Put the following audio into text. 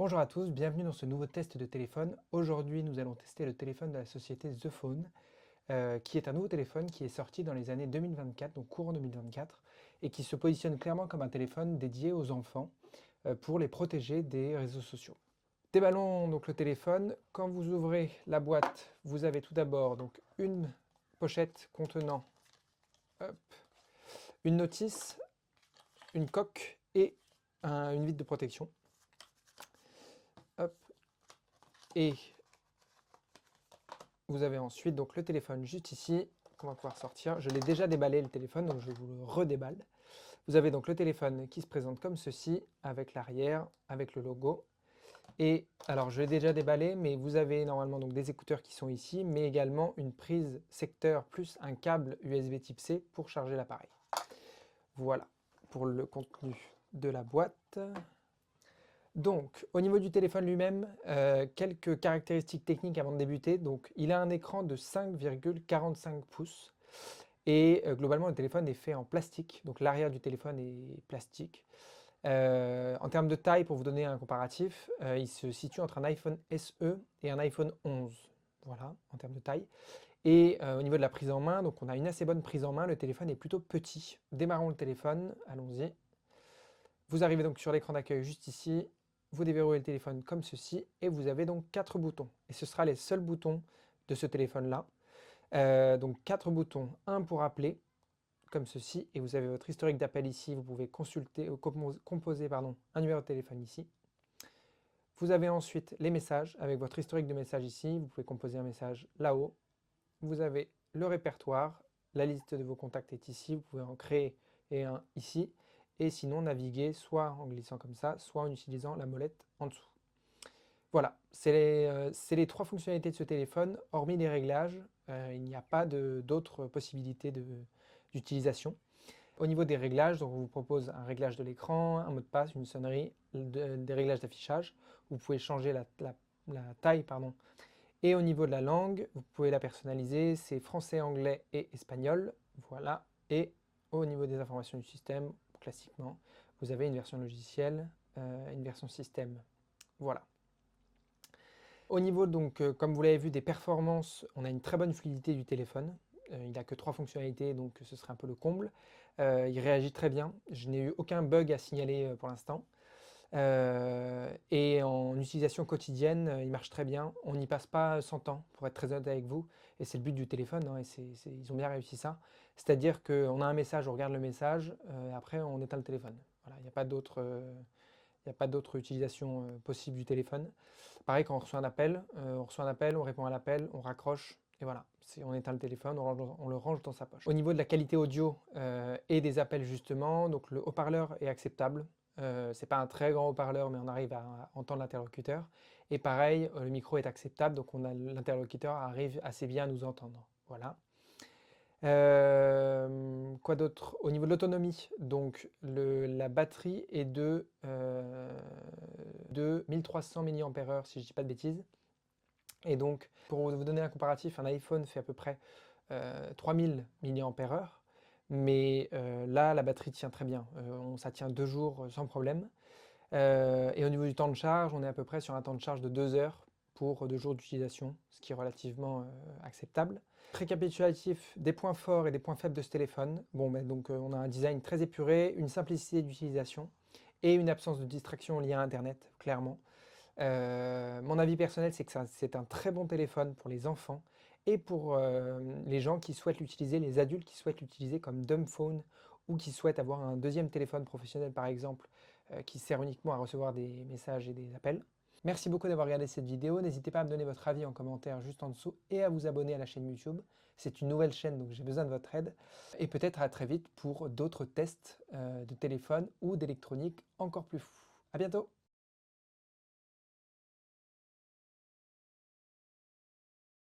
Bonjour à tous, bienvenue dans ce nouveau test de téléphone. Aujourd'hui, nous allons tester le téléphone de la société The Phone, qui est un nouveau téléphone qui est sorti dans les années 2024, donc courant 2024, et qui se positionne clairement comme un téléphone dédié aux enfants pour les protéger des réseaux sociaux. Déballons donc le téléphone. Quand vous ouvrez la boîte, vous avez tout d'abord donc une pochette contenant hop, une notice, une coque et une vitre de protection. Hop. Et vous avez ensuite donc le téléphone juste ici, qu'on va pouvoir sortir. Je l'ai déjà déballé le téléphone, donc je vous le redéballe. Vous avez donc le téléphone qui se présente comme ceci, avec l'arrière, avec le logo. Et alors je l'ai déjà déballé, mais vous avez normalement donc des écouteurs qui sont ici, mais également une prise secteur plus un câble USB type C pour charger l'appareil. Voilà pour le contenu de la boîte. Donc, au niveau du téléphone lui-même, quelques caractéristiques techniques avant de débuter. Donc, il a un écran de 5,45 pouces et globalement, le téléphone est fait en plastique. Donc, l'arrière du téléphone est plastique. En termes de taille, pour vous donner un comparatif, il se situe entre un iPhone SE et un iPhone 11. Voilà, en termes de taille. Et au niveau de la prise en main, donc on a une assez bonne prise en main. Le téléphone est plutôt petit. Démarrons le téléphone, allons-y. Vous arrivez donc sur l'écran d'accueil juste ici. Vous déverrouillez le téléphone comme ceci et vous avez donc 4 boutons. Et ce sera les seuls boutons de ce téléphone-là. Donc 4 boutons, un pour appeler, comme ceci, et vous avez votre historique d'appel ici. Vous pouvez consulter, composer un numéro de téléphone ici. Vous avez ensuite les messages avec votre historique de messages ici. Vous pouvez composer un message là-haut. Vous avez le répertoire, la liste de vos contacts est ici. Vous pouvez en créer un ici. Et sinon naviguer soit en glissant comme ça, soit en utilisant la molette en dessous. Voilà, c'est les 3 fonctionnalités de ce téléphone. Hormis les réglages, il n'y a pas d'autres possibilités d'utilisation. Au niveau des réglages, donc on vous propose un réglage de l'écran, un mot de passe, une sonnerie, des réglages d'affichage. Vous pouvez changer la taille, pardon. Et au niveau de la langue, vous pouvez la personnaliser, c'est français, anglais et espagnol. Voilà. Et au niveau des informations du système, classiquement, vous avez une version logicielle, une version système. Voilà. Au niveau donc, comme vous l'avez vu, des performances, on a une très bonne fluidité du téléphone. Il n'a que 3 fonctionnalités, donc ce serait un peu le comble. Il réagit très bien. Je n'ai eu aucun bug à signaler pour l'instant. Et en utilisation quotidienne, il marche très bien. On n'y passe pas 100 ans, pour être très honnête avec vous. Et c'est le but du téléphone, hein, et ils ont bien réussi ça. C'est-à-dire qu'on a un message, on regarde le message, après on éteint le téléphone. Voilà, il n'y a pas d'autre utilisation possible du téléphone. Pareil, quand on reçoit un appel, on répond à l'appel, on raccroche, et voilà. On éteint le téléphone, on le range dans sa poche. Au niveau de la qualité audio et des appels justement, donc le haut-parleur est acceptable. C'est pas un très grand haut-parleur, mais on arrive à entendre l'interlocuteur. Et pareil, le micro est acceptable, donc l'interlocuteur arrive assez bien à nous entendre. Voilà. Quoi d'autre? Au niveau de l'autonomie, donc la batterie est de 1300 mAh si je ne dis pas de bêtises. Et donc, pour vous donner un comparatif, un iPhone fait à peu près 3000 mAh. Mais là, la batterie tient très bien. Ça tient 2 jours sans problème. Et au niveau du temps de charge, on est à peu près sur un temps de charge de 2 heures pour 2 jours d'utilisation, ce qui est relativement acceptable. Récapitulatif des points forts et des points faibles de ce téléphone. Bon, donc on a un design très épuré, une simplicité d'utilisation et une absence de distraction liée à Internet, clairement. Mon avis personnel, c'est que c'est un très bon téléphone pour les enfants et pour les gens qui souhaitent l'utiliser, les adultes qui souhaitent l'utiliser comme dumb phone ou qui souhaitent avoir un deuxième téléphone professionnel par exemple qui sert uniquement à recevoir des messages et des appels. Merci beaucoup d'avoir regardé cette vidéo. N'hésitez pas à me donner votre avis en commentaire juste en dessous et à vous abonner à la chaîne YouTube. C'est une nouvelle chaîne donc j'ai besoin de votre aide. Et peut-être à très vite pour d'autres tests de téléphone ou d'électronique encore plus fous. À bientôt!